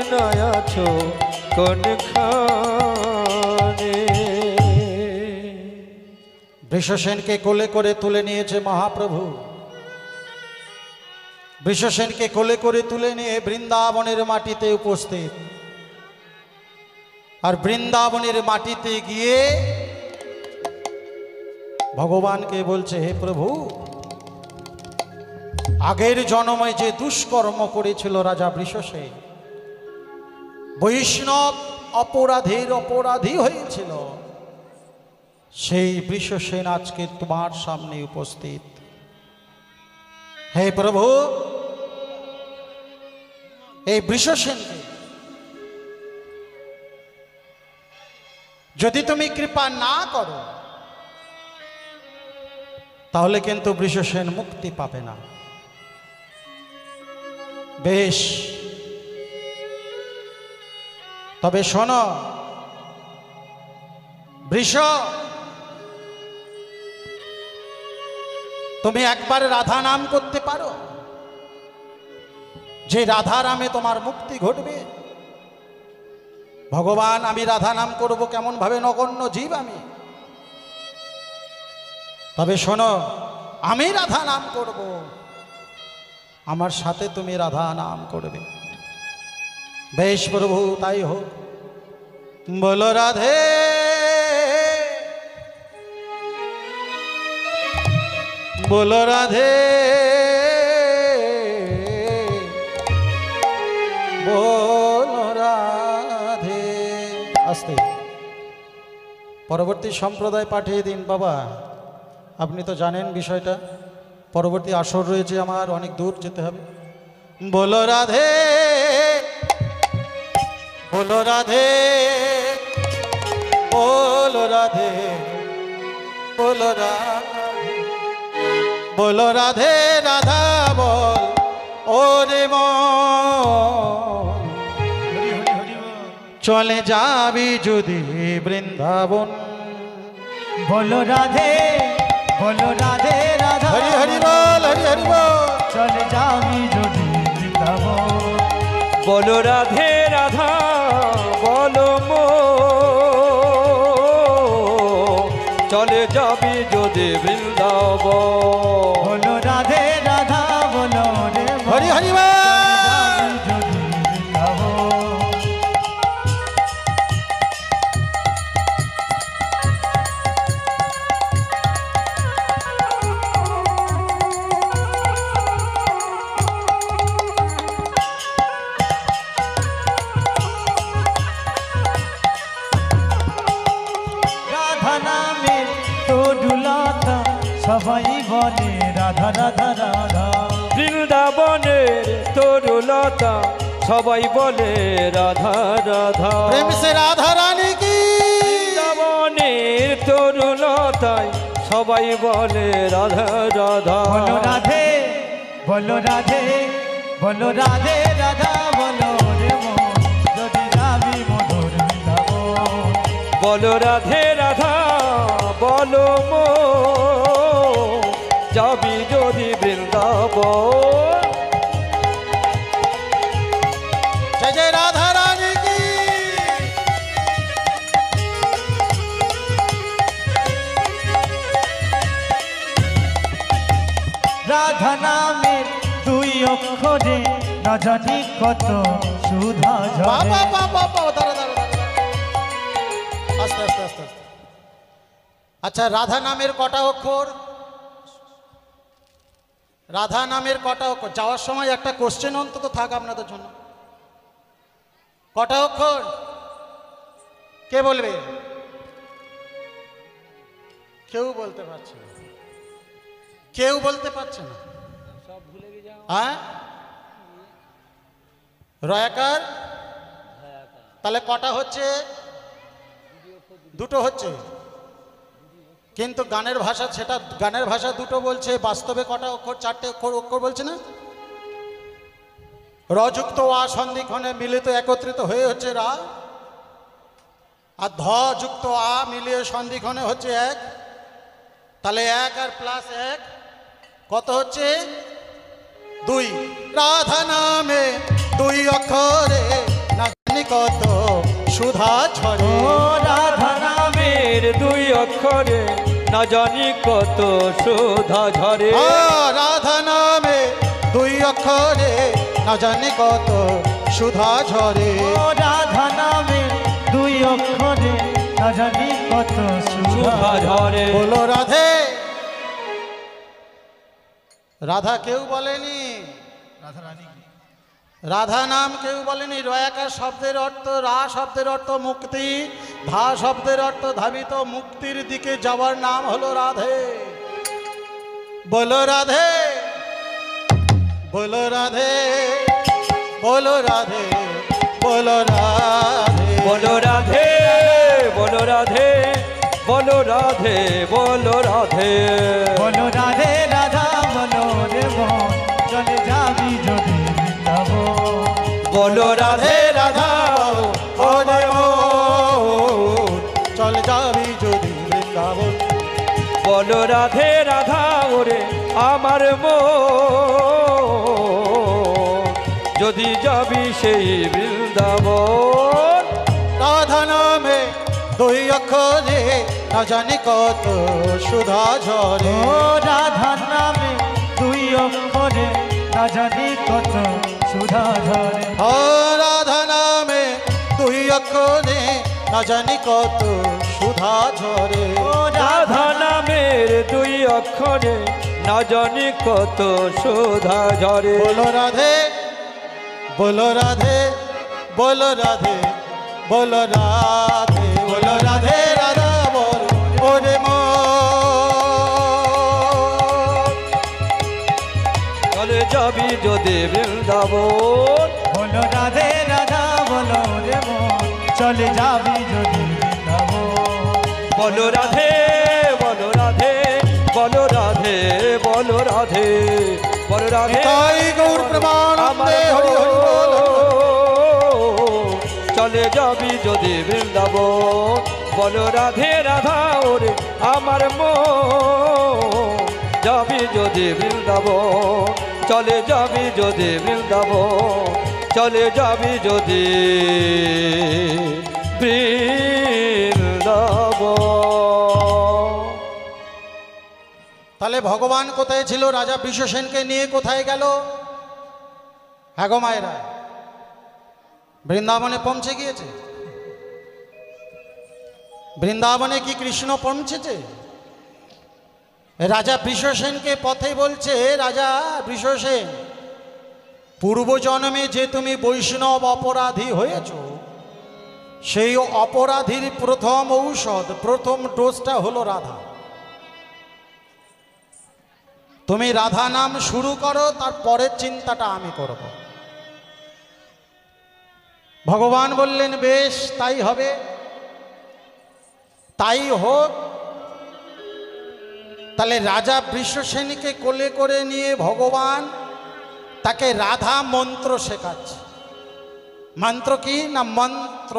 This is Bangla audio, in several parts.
ঠিকানায় আছো কোনখানে। বৃষসেনকে কোলে করে তুলে নিয়েছে মহাপ্রভু। বৃষসেনকে কোলে করে তুলে নিয়ে বৃন্দাবনের মাটিতে উপস্থিত। আর বৃন্দাবনের মাটিতে গিয়ে ভগবানকে বলছে, হে প্রভু, আগের জন্মে যে দুষ্কর্ম করেছিল রাজা বৃষসেন, বৈষ্ণব অপরাধীর অপরাধী হয়েছিল, সেই বৃষসেন আজকে তোমার সামনে উপস্থিত। হে প্রভু, এই বৃষসেনকে যদি তুমি কৃপা না করো তাহলে কিন্তু বৃষসেন মুক্তি পাবে না। বেশ, তবে শোনো বৃষ, তুমি একবার রাধা নাম করতে পারো, যে রাধা নামে তোমার মুক্তি ঘটবে। ভগবান, আমি রাধা নাম করব কেমন ভাবে? নগণ্য জীব আমি। তবে শোনো, আমি রাধা নাম করব, আমার সাথে তুমি রাধা নাম করবে। বেশ প্রভু, তাই হোক। বলো রাধে, বলো রাধে, বলো রাধে। আস্তে, পরবর্তী সম্প্রদায় পাঠিয়ে দিন বাবা। আপনি তো জানেন বিষয়টা, পরবর্তী আসর রয়েছে, আমার অনেক দূর যেতে হবে। বলো রাধে, বলো রাধে, বলো রাধে, বলো রাধে, বলো রাধে, রাধা বল ওরে মন, চলে যাবি যদি বৃন্দাবন। বলো রাধে, বলো রাধে, রাধা হরি হরি বল, হরি হরি বল, চলে যাবি যদি বৃন্দাবন। বলো রাধে রাধা বলো মো, চলে যাবি যদি বৃন্দাবন। বলো রাধে, রাধা বলো রে মন, হরি হরি বল। যদি বৃন্দাবন। রাধা নামে তরুলতা সবাই বলে রাধা রাধা রাধা। বৃন্দাবনের তরুলতা সবাই বলে রাধা রাধা। প্রেম সে রাধা রানী কি, বৃন্দাবনের তরুলতায় সবাই বলে রাধা রাধা। বলো রাধে, বলো রাধে, বলো রাধে, রাধা বলো রে মন, যদি যাবি মধুর বৃন্দাবন। বলো রাধে রাধা বলো মো, যাবি যদি বৃন্দাবন। জয় জয় রাধা রানী কি। রাধা নামের দুই অক্ষরে না জানি কত সুধা ঝরে। বাবা বাবা বাবা, দাঁড়া দাঁড়া দাঁড়া, আস্তে আস্তে আস্তে আস্তে। আচ্ছা, রাধা নামের কটা অক্ষর? রাধা নামের কটা অক্ষর? যাওয়ার সময় একটা কোশ্চেন অন্তত থাক আপনাদের জন্য। কটা অক্ষর কে বলবে? কেউ বলতে পারছে না, কেউ বলতে পারছে না। হ্যাঁ, রয়াকার, তাহলে কটা হচ্ছে? দুটো হচ্ছে, কিন্তু গানের ভাষা, সেটা গানের ভাষা দুটো বলছে, বাস্তবে কটা অক্ষর? চারটে অক্ষর বলছে না? রযুক্ত আ সন্ধিক্ষণে মিলিত একত্রিত হয়ে হচ্ছে রা, আর ধ যুক্ত আ মিলিয়ে সন্ধিক্ষণে হচ্ছে এক। তাহলে এক আর প্লাস এক কত হচ্ছে? দুই। রাধা নামে দুই অক্ষরে না কত সুধা ঝরে। ও রাধা নামে নামের দুই অক্ষরে না জানি কত সুধা ঝরে। রাধা নামে দুই অক্ষরে না জানি কত সুধা ঝরে। ও রাধা নামে দুই অক্ষরে না জানি কত সুধা সুধা ঝরে। বলো রাধে। রাধা কেউ বলেনি, রাধা নাম কেউ বলেনি। রয়াকার শব্দের অর্থ, রা শব্দের অর্থ মুক্তি, ধা শব্দের অর্থ ধাবিত, মুক্তির দিকে যাওয়ার নাম হলো রাধে। বলো রাধে, বলো রাধে, বলো রাধে, বলো রাধে, বলো রাধে, বলো রাধে, বলো রাধে, বলো রাধে। বলো রাধে রাধা বলো রে মন চলে যাবি যদি বৃন্দাবন। বলো রাধে রাধে রাধা ওরে মন চল যাবি যদি বৃন্দাবন। বলো রাধে রাধা ওরে আমার মন যদি যাবি সেই বৃন্দাবন। রাধা নামে দুই অক্ষরে না জানি কত সুধা ঝরে। ও রাধা নামে দুই অক্ষরে না জানি কত সুধা ঝরে। ও রাধা নামে দুই অক্ষরে না জানি কত সুধা ঝরে। ও রাধা নামের দুই অক্ষরে না জানি কত সুধা ঝরে। বলো রাধে, বলো রাধে, বলো রাধে, বলো রাধে, বলো রাধে রাধা বল ওরে মন চলে যাবি যদি বৃন্দাবন। বলো রাধে রাধা বলো রে মন চলে যাবি যদি বৃন্দাবন। বলো রাধে, বলো রাধে, বলো রাধে, বলো রাধে, বলো রাধে। তাই গৌর প্রেমানন্দে হরি হরি বল। চলে যাবি যদি বৃন্দাবন। বলো রাধে রাধা ওরে আমার মন যাবি যদি বৃন্দাবন। চলে যাবি যদি বৃন্দাবন, চলে যাবি যদি বৃন্দাবন। তাহলে ভগবান কোথায় ছিল? রাজা বিশ্বসেনকে নিয়ে কোথায় গেল? হ্যাঁ গো মায়েরা, বৃন্দাবনে পৌঁছে গিয়েছে। বৃন্দাবনে কি কৃষ্ণ পৌঁছেছে? রাজা বিশ্বসেনকে পথে বলছে, রাজা বিশ্বসেন, পূর্বজন্মে যে তুমি বৈষ্ণব অপরাধী হয়েছ, সেই অপরাধীর প্রথম ঔষধ, প্রথম ডোজটা হলো রাধা। তুমি রাধা নাম শুরু করো, তার পরের চিন্তাটা আমি করব। ভগবান বললেন, বেশ তাই হবে, তাই হোক। তাহলে রাজা বৃষসেনকে কোলে করে নিয়ে ভগবান তাকে রাধা মন্ত্র শেখাচ্ছে। মন্ত্র কি না? মন্ত্র।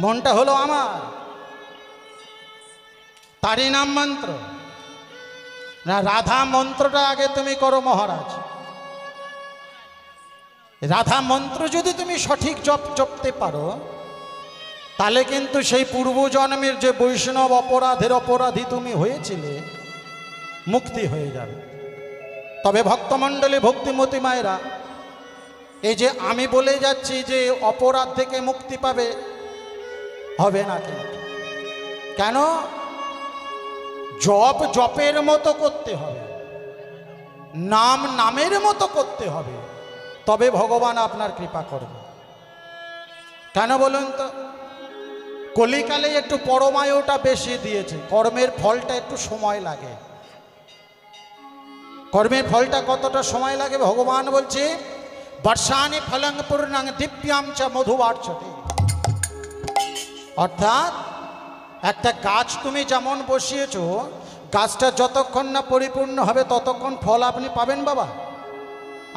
মনটা হলো আমার, তারই নাম মন্ত্র। না, রাধা মন্ত্রটা আগে তুমি করো মহারাজ। রাধা মন্ত্র যদি তুমি সঠিক জপতে পারো, তাহলে কিন্তু সেই পূর্বজন্মের যে বৈষ্ণব অপরাধী তুমি হয়েছিলে, মুক্তি হয়ে যাবে। তবে ভক্তমণ্ডলী, ভক্তিমতী মায়েরা, এই যে আমি বলে যাচ্ছি যে অপরাধ থেকে মুক্তি পাবে, হবে না। কেন? জপ জপের মতো করতে হবে, নাম নামের মতো করতে হবে, তবে ভগবান আপনার কৃপা করবে। কেন বলুন তো? কলিকালে একটু পরমায়ুটা বেশি দিয়েছে, কর্মের ফলটা একটু সময় লাগে। কর্মের ফলটা কতটা সময় লাগে ভগবান বলছে, বর্ষানি ফলং পূর্ণং দিব্যাং চ মধুবার্চতে। অর্থাৎ একটা গাছ তুমি যেমন বসিয়েছো, গাছটা যতক্ষণ না পরিপূর্ণ হবে ততক্ষণ ফল আপনি পাবেন বাবা,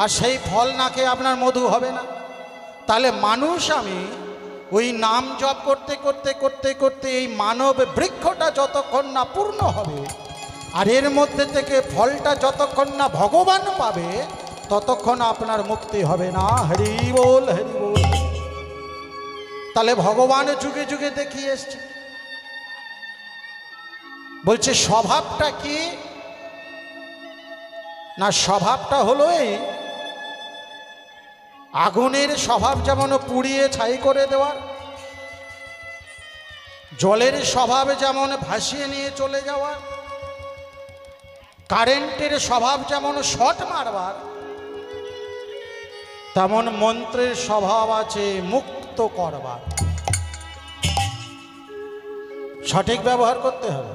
আর সেই ফল না খেয়ে আপনার মধু হবে না। তাহলে মানুষ আমি ওই নাম জপ করতে করতে করতে করতে এই মানব বৃক্ষটা যতক্ষণ না পূর্ণ হবে, আর এর মধ্যে থেকে ফলটা যতক্ষণ না ভগবান পাবে, ততক্ষণ আপনার মুক্তি হবে না। হরি বল, হরি বল। তাহলে ভগবান যুগে যুগে দেখিয়ে এসছে। বলছে স্বভাবটা কি না, স্বভাবটা হলো এই আগুনের স্বভাব যেমন পুড়িয়ে ছাই করে দেওয়ার, জলের স্বভাব যেমন ভাসিয়ে নিয়ে চলে যাওয়ার, কারেন্টের স্বভাব যেমন শর্ট মারবার, তেমন মন্ত্রের স্বভাব আছে মুক্ত করবার। সঠিক ব্যবহার করতে হবে।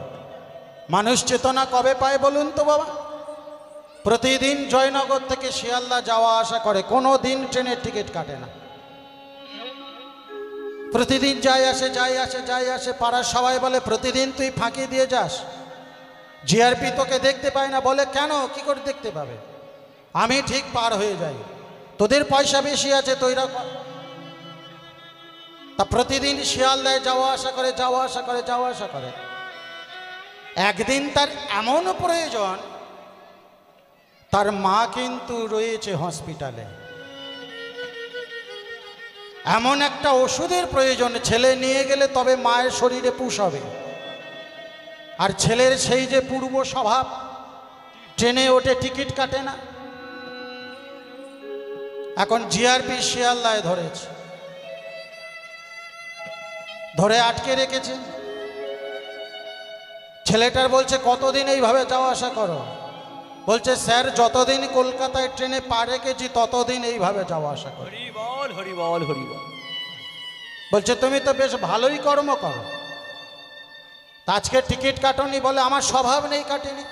মানুষ চেতনা কবে পায় বলুন তো বাবা? প্রতিদিন জয়নগর থেকে শিয়ালদা যাওয়া আসা করে, কোনো দিন ট্রেনের টিকিট কাটে না, প্রতিদিন যাই আসে যাই আসে যাই আসে। পাড়ার সবাই বলে প্রতিদিন তুই ফাঁকি দিয়ে যাস, জিআরপি তোকে দেখতে পায় না। বলে কেন, কি করে দেখতে পাবে? আমি ঠিক পার হয়ে যাই, তোদের পয়সা বেশি আছে তৈরা কর। তা প্রতিদিন শিয়ালদায় যাওয়া আসা করে যাওয়া আসা করে যাওয়া আসা করে। একদিন তার এমন প্রয়োজন, তার মা কিন্তু রয়েছে হসপিটালে, এমন একটা ওষুধের প্রয়োজন, ছেলে নিয়ে গেলে তবে মায়ের শরীরে পুষ হবে। আর ছেলের সেই যে পূর্ব স্বভাব, ট্রেনে ওঠে টিকিট কাটে না। এখন জিআরপি শিয়ালদায় ধরেছে, ধরে আটকে রেখেছে। ছেলেটার বলছে কতদিন এইভাবে যাওয়া আসা করো? বলছে স্যার যতদিন কলকাতায় ট্রেনে পা রেখেছি ততদিন এইভাবে যাওয়া আসা করো। হরি বল হরি বল হরি বল। বলছে তুমি তো বেশ ভালোই কর্ম করো, তা আজকে টিকিট কাটনি? বলে আমার স্বভাব নেই, কাটিনি।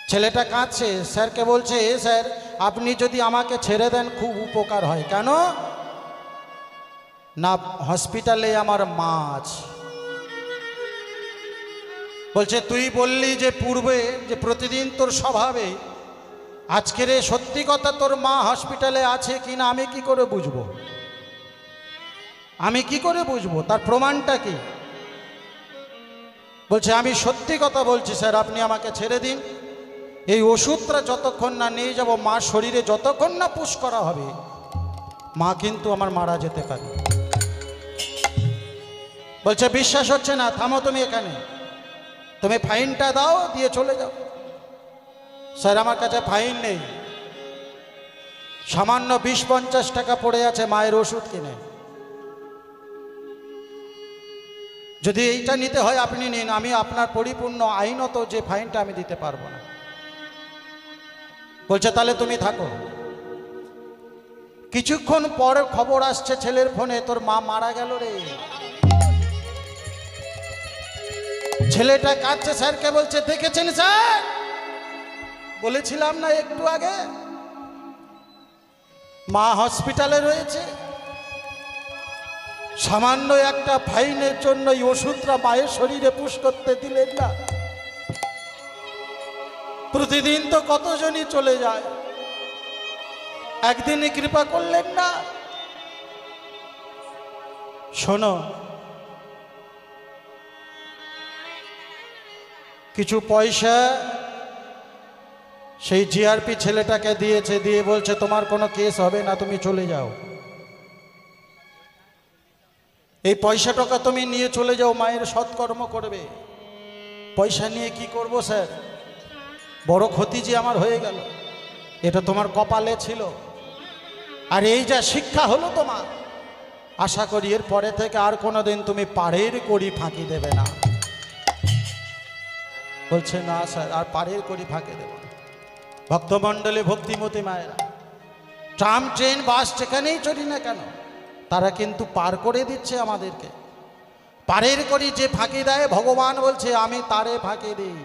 ছেলেটা কাঁদছে, স্যারকে বলছে স্যার আপনি যদি আমাকে ছেড়ে দেন খুব উপকার হয়। কেন না, হসপিটালে আমার মা আছে। বলছে তুই বললি যে পূর্বে যে প্রতিদিন তোর স্বভাবে, আজকের সত্যি কথা তোর মা হসপিটালে আছে কিনা আমি কি করে বুঝবো? আমি কি করে বুঝবো? তার প্রমাণটা কি? বলছে আমি সত্যি কথা বলছি স্যার, আপনি আমাকে ছেড়ে দিন। এই ওষুধটা যতক্ষণ না নিয়ে যাব মা শরীরে, যতক্ষণ না পুশ করা হবে, মা কিন্তু আমার মারা যেতে পারে। বলছে বিশ্বাস হচ্ছে না, থামো তুমি এখানে, তুমি ফাইনটা দাও, দিয়ে চলে যাও। স্যার আমার কাছে ফাইন নেই, সামান্য 20-50 টাকা পড়ে আছে মায়ের ওষুধ কিনে, যদি এইটা নিতে হয় আপনি নিন, আমি আপনার পরিপূর্ণ আইনত যে ফাইনটা আমি দিতে পারবো না। বলছে তাহলে তুমি থাকো। কিছুক্ষণ পর খবর আসছে ছেলের ফোনে, তোর মা মারা গেল রে। ছেলেটা কাঁদছে, স্যারকে বলছে দেখেছেন স্যার, বলেছিলাম না একটু আগে মা হসপিটালে রয়েছে। সামান্য একটা ফাইনের জন্য এই ওষুধটা মায়ের শরীরে পুশ করতে দিলেন না। প্রতিদিন তো কতজনই চলে যায়, একদিনই কৃপা করলেন না। শোনো, কিছু পয়সা সেই জিআরপি ছেলেটাকে দিয়েছে, দিয়ে বলছে তোমার কোনো কেস হবে না, তুমি চলে যাও। এই পয়সা টাকা তুমি নিয়ে চলে যাও, মায়ের সৎকর্ম করবে। পয়সা নিয়ে কি করব স্যার? বড় ক্ষতি যে আমার হয়ে গেল, এটা তোমার কপালে ছিল। আর এই যা শিক্ষা হলো তোমার, আশা করি এর পরে থেকে আর কোনোদিন তুমি পাড়ের কড়ি ফাঁকি দেবে না। বলছে না স্যার, আর পাড়ের কড়ি ফাঁকি দেব না। ভক্তমণ্ডলী ভক্তিমতী মায়েরা, ট্রাম ট্রেন বাস যেখানেই চলি না কেন, তারা কিন্তু পার করে দিচ্ছে আমাদেরকে। পারের করি যে ফাঁকি দেয়, ভগবান বলছে আমি তারে ফাঁকি দিই।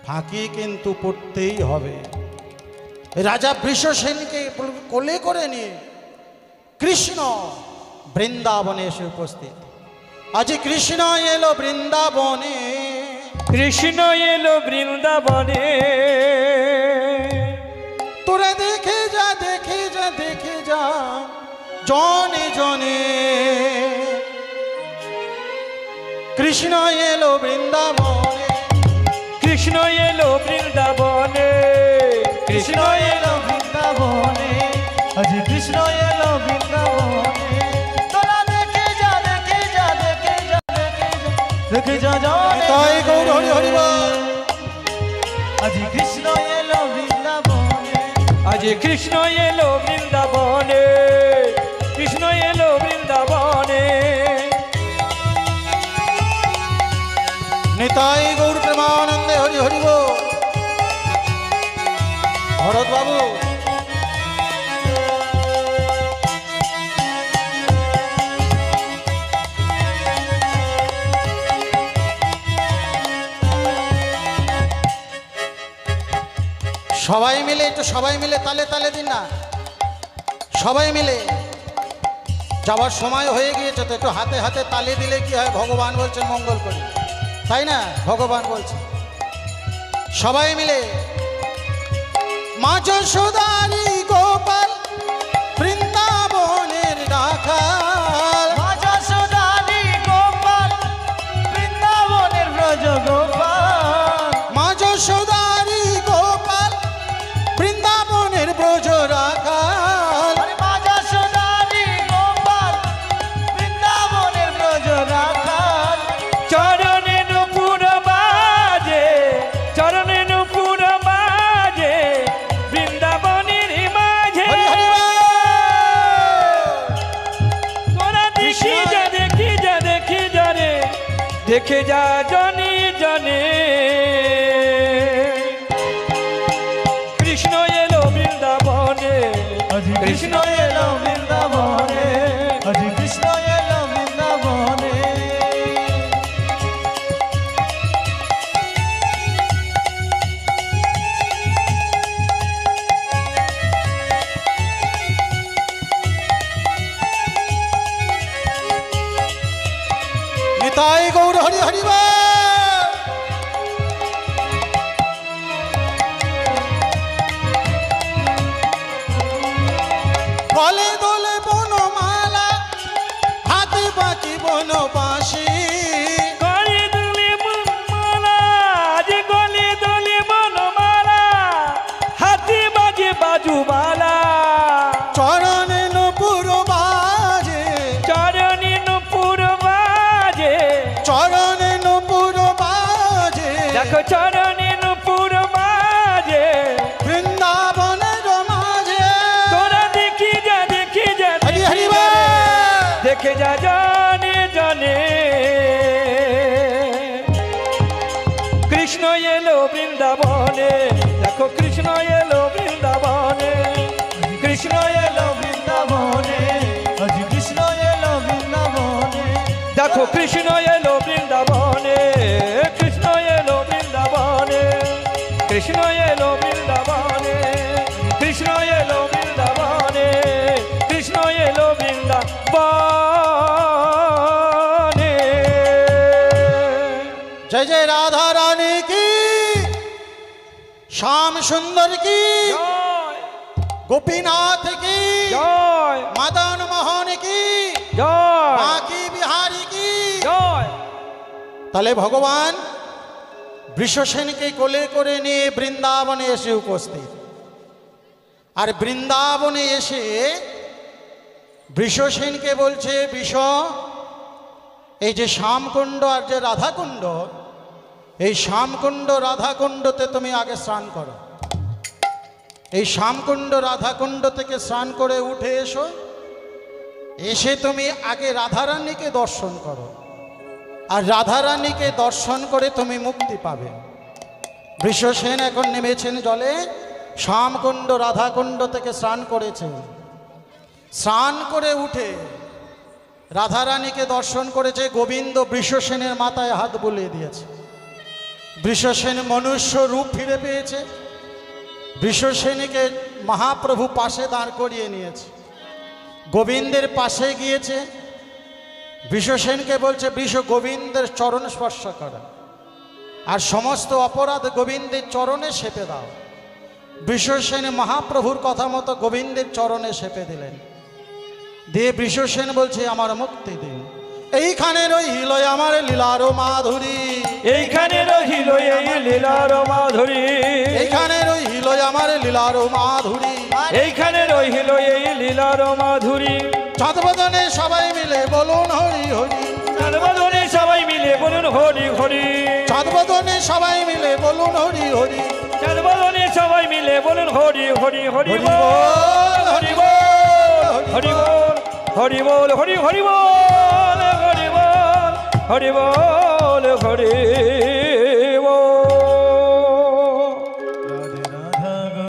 ফাঁকি কিন্তু পড়তেই হবে। রাজা বৃষসেনকে কোলে করে নিয়ে কৃষ্ণ বৃন্দাবনে এসে উপস্থিত। আজ কৃষ্ণ এলো বৃন্দাবনে, কৃষ্ণ এলো বৃন্দাবনে। তোরা দেখে যা দেখে যা দেখে যা জনে জনে, কৃষ্ণ এলো বৃন্দাবনে, কৃষ্ণ এলো বৃন্দাবনে, কৃষ্ণ এলো বৃন্দাবনে, আজি কৃষ্ণ এলো বৃন্দাবনে তোরা দেখে যা দেখে যা দেখে যা দেখে যা দেখে যা জানে তাই গৌর হরি হরি বল। আজি কৃষ্ণ এলো বৃন্দাবনে আজি কৃষ্ণ এলো বৃন্দাবনে, কৃষ্ণ এলো বৃন্দাবনে। নিতাই গৌর প্রেমানন্দে হরি হরি বল। ভরত বাবু সবাই মিলে একটু সবাই মিলে তালে তালে দিন না, সবাই মিলে। যাওয়ার সময় হয়ে গিয়েছে তো একটু হাতে হাতে তালে দিলে কি হয়, ভগবান বলছেন মঙ্গল করি, তাই না? ভগবান বলছে সবাই মিলে। মা যশোদারি গোপাল বৃন্দাবনের রাখাল, মা যশোদারি গোপাল বৃন্দাবনের ব্রজ গোপাল, মা যশোদারি গোপাল বৃন্দাবনের ব্রজ রাখাল। আরে মা যশোদারি গোপাল বৃন্দাবনের ব্রজ রাখাল। চরণে নূপুর বাজে, চরণে নূপুর বাজে বৃন্দাবনের মাঝে। হরি হরি বল। তোরা দেখি যা দেখি যা দেখি যা রে, দেখে যা জনে জনে। কৃষ্ণ এলো বৃন্দাবনে, আজি কৃষ্ণ এলো বৃন্দাবনে, আজি কৃষ্ণ এলো বৃন্দাবনে। নিতাই গৌর হরি হরি বল। গলে দোলে বনমালা, হাতে বাঁকি বনবাসী। গলে দোলে বনমালা, যে গলে দোলে বনমালা, হাতে বাজে বাজুবালা। চরণে নূপুর বাজে, চরণে নূপুর বাজে, চরণে নূপুর বাজে। দেখো চরণে নূপুর বাজে। বৃন্দাবনের মাঝে তোরা দেখি যা দেখি যা হরি হরি দেখি যা রে, বল। দেখে যা জনে জনে। কৃষ্ণ এলো বৃন্দাবনে, দেখো কৃষ্ণ এলো বৃন্দাবনে, কৃষ্ণ এলো বৃন্দাবনে, আজি কৃষ্ণ এলো বৃন্দাবনে। দেখো কৃষ্ণ এলো বৃন্দাবনে, কৃষ্ণ এলো বৃন্দাবনে, কৃষ্ণ এলো বৃন্দাবনে, কৃষ্ণ এলো বৃন্দাবনে, কৃষ্ণ এলো বৃন্দাবনে। জয় জয় রাধা রানী কি, শ্যাম সুন্দর কি, জয় গোপীনাথ কি, জয় মদন মোহন কি, জয় বাঁকি বিহারী কি। জয়। তাহলে ভগবান বৃষসেনকে কোলে করে নিয়ে বৃন্দাবনে এসে উপস্থিত। আর বৃন্দাবনে এসে বৃষসেনকে বলছে, বৃষ, এই যে শ্যামকুণ্ড আর যে রাধাকুণ্ড, এই শ্যামকুণ্ড রাধাকুণ্ডতে তুমি আগে স্নান করো। এই শ্যামকুণ্ড রাধাকুণ্ড থেকে স্নান করে উঠে এসো, এসে তুমি আগে রাধারানীকে দর্শন করো, আর রাধারানীকে দর্শন করে তুমি মুক্তি পাবে। বৃষসেন এখন নেমেছেন জলে, শ্যামকুণ্ড রাধাকুণ্ড থেকে স্নান করেছেন। স্নান করে উঠে রাধারানীকে দর্শন করেছে। গোবিন্দ বৃষসেনের মাথায় হাত বুলিয়ে দিয়েছে। বৃষসেন মনুষ্য রূপ ফিরে পেয়েছে। বৃষসেনকে মহাপ্রভু পাশে দাঁড় করিয়ে নিয়েছে, গোবিন্দের পাশে গিয়েছে। বৃষসেনকে বলছে, বৃষ, গোবিন্দের চরণ স্পর্শ করা, আর সমস্ত অপরাধ গোবিন্দের চরণে সেপে দাও। বৃষসেন মহাপ্রভুর কথা মতো গোবিন্দের চরণে সেপে দিলেন। দিয়ে বৃষসেন বলছে, আমার মুক্তি দিন। এইখানে রইল আমার লীলার মাধুরী, এইখানে রহিল এই লীলার মাধুরী এইখানে রহিল আমার লীলার মাধুরী এইখানে রহিল এই লীলার মাধুরী চাঁদবদনে সবাই মিলে বলুন হরি হরি চাঁদবদনে সবাই মিলে বলুন হরি হরি চাঁদবদনে সবাই মিলে বলুন হরি হরি চাঁদবদনে সবাই মিলে বলুন হরি হরি হরি হরি বল বল, হরি বল হরি বল হরি বল হরি হরি বল হরি বল হরি বল হরি